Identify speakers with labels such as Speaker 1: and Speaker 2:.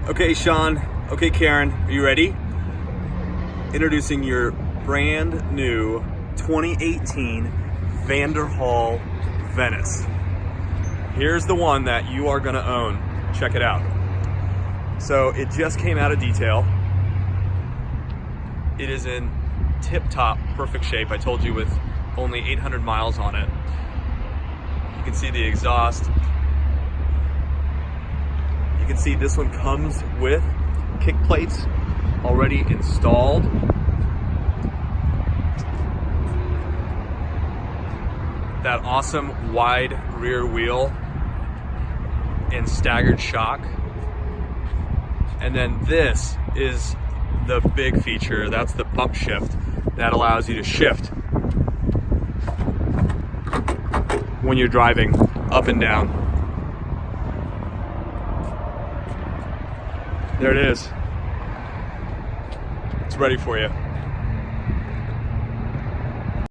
Speaker 1: Okay, Sean. Okay, Karen, are you ready? Introducing your brand new 2018 Vanderhall Venice. Here's the one that you are gonna own. Check it out. So it just came out of detail. It is in tip-top perfect shape. I told you, with only 800 miles on it. You can see the exhaust. You can see this one comes with kick plates already installed. That awesome wide rear wheel and staggered shock. And then this is the big feature. That's the bump shift that allows you to shift when you're driving up and down. There it is. It's ready for you.